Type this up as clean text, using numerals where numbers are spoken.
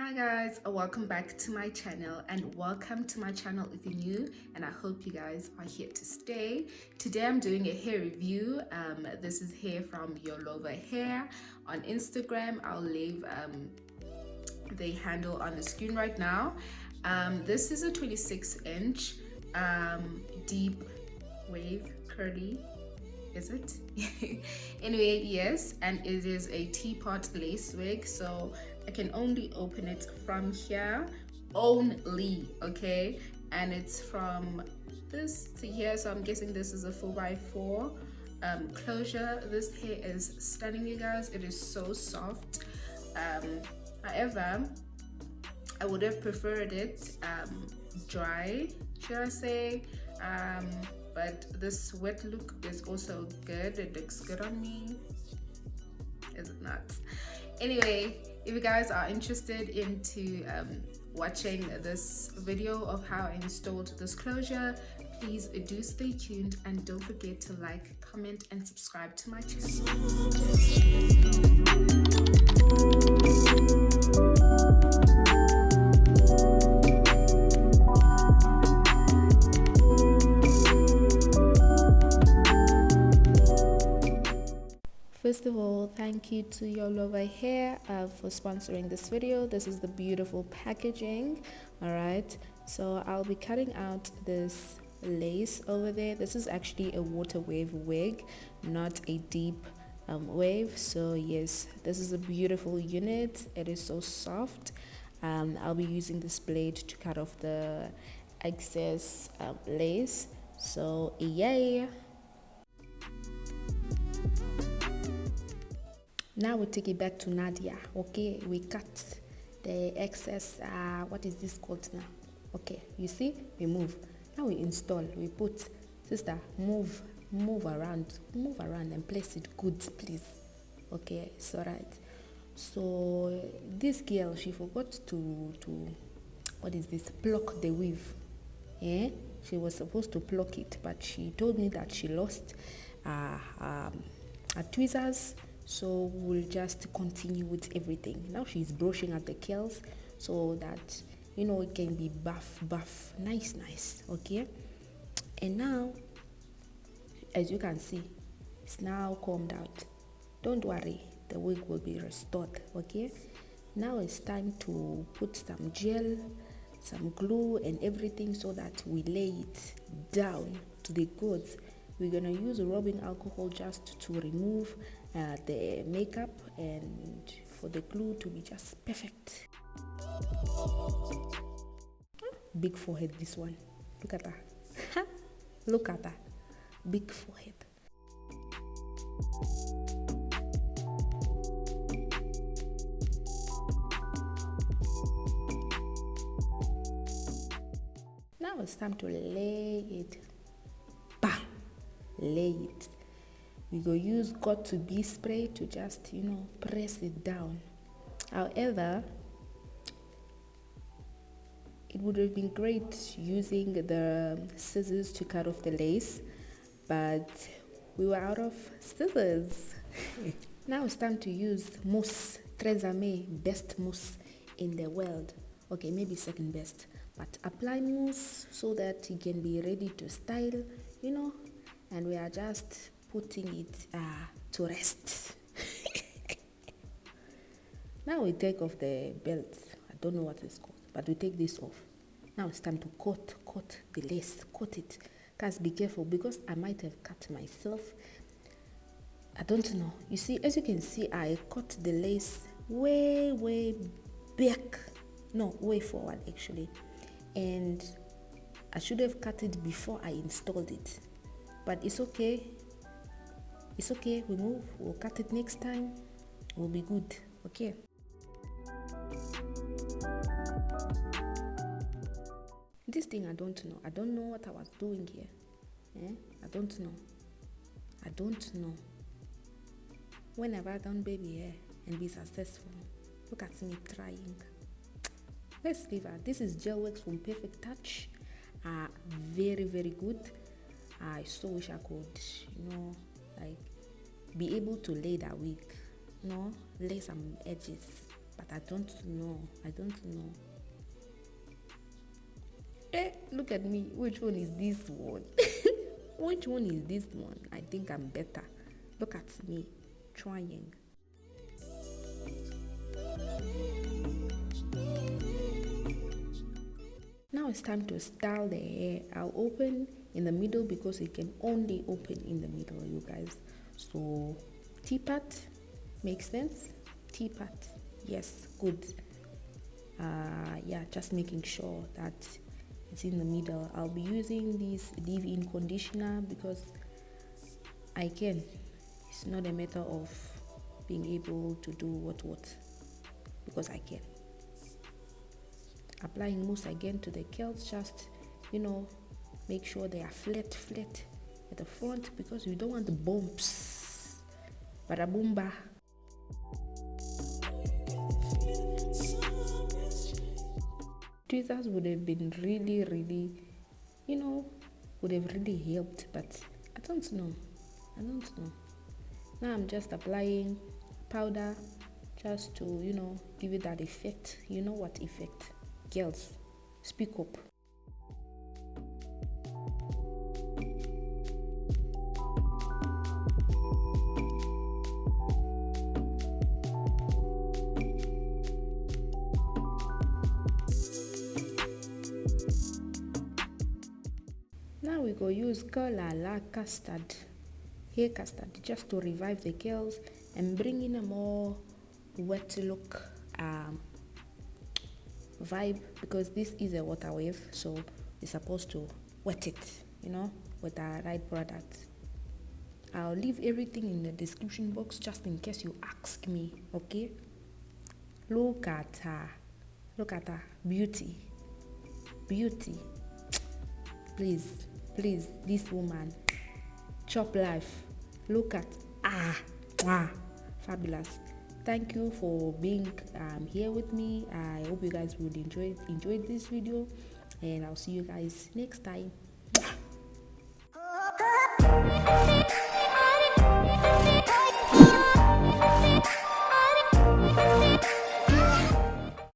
Hi guys, welcome back to my channel and welcome to my channel if you're new, and I hope you guys are here to stay. Today I'm doing a hair review. This is hair from Yolova hair on Instagram. I'll leave the handle on the screen right now. This is a 26-inch deep wave curly, is it? Anyway, yes, and it is a teapot lace wig, so I can only open it from here only, okay? And it's from this to here, so I'm guessing this is a 4x4 closure. This hair is stunning, you guys. It is so soft. However, I would have preferred it dry, should I say. But this wet look is also good. It looks good on me, is it not? Anyway, if you guys are interested into watching this video of how I installed this closure, please do stay tuned and don't forget to like, comment and subscribe to my channel. First of all, thank you to Yolova hair for sponsoring this video. This is the beautiful packaging. All right, so I'll be cutting out this lace over there. This is actually a water wave wig, not a deep wave. So yes, this is a beautiful unit. It is so soft. I'll be using this blade to cut off the excess lace. So yay. Now we take it back to Nadia. Okay, we cut the excess, what is this called now? Okay, you see, we move. Now we install, we put, sister, move around and place it good, please. Okay, it's all right. So this girl, she forgot to what is this, pluck the weave. Yeah, she was supposed to pluck it, but she told me that she lost her tweezers. So we'll just continue with everything. Now she's brushing at the curls so that, you know, it can be buff, nice, okay? And now, as you can see, it's now combed out. Don't worry, the wig will be restored, okay? Now it's time to put some gel, some glue and everything so that we lay it down to the goods. We're gonna use rubbing alcohol just to remove the makeup and for the glue to be just perfect. Big forehead, this one. Look at that. Look at that. Big forehead. Now it's time to lay it. Bam! Lay it. We go use got to be spray to just, you know, press it down. However, it would have been great using the scissors to cut off the lace, but we were out of scissors. Now it's time to use mousse. Tresemme, best mousse in the world. Okay, maybe second best, but apply mousse so that it can be ready to style, you know, and we are just putting it to rest. Now we take off the belt. I don't know what it's called, but we take this off. Now it's time to cut the lace, cut it. Guys, be careful because I might have cut myself. I don't know. You see, as you can see, I cut the lace way back. No, way forward actually. And I should have cut it before I installed it. But it's okay. It's okay, we move. We'll cut it next time. We'll be good, okay? This thing I don't know. I don't know what I was doing here. I don't know. When have I done baby hair and be successful? Look at me trying. Let's leave her. This is gel wax from Perfect Touch. Very good. I so wish I could, you know, like be able to lay that wig, you know, lay some edges, but that? I don't know. Look at me. Which one is this one? Which one is this one? I think I'm better. Look at me trying. Now it's time to style the hair. I'll open in the middle because it can only open in the middle, you guys. So T-part makes sense. T-part, yes, good. Yeah, just making sure that it's in the middle. I'll be using this leave-in conditioner because I can. It's not a matter of being able to do what because I can. Applying mousse again to the curls, just make sure they are flat at the front because you don't want the bumps. Bada boomba. Tweezers would have been really, would have really helped, but I don't know. Now I'm just applying powder just to, give it that effect. You know what effect? Girls, speak up. Now we go use custard, hair custard, just to revive the curls and bring in a more wet look vibe, because this is a water wave, so you're supposed to wet it, with the right product. I'll leave everything in the description box just in case you ask me, okay? Look at her, beauty. Please, this woman, chop life. Look at fabulous. Thank you for being here with me. I hope you guys would enjoy this video, and I'll see you guys next time.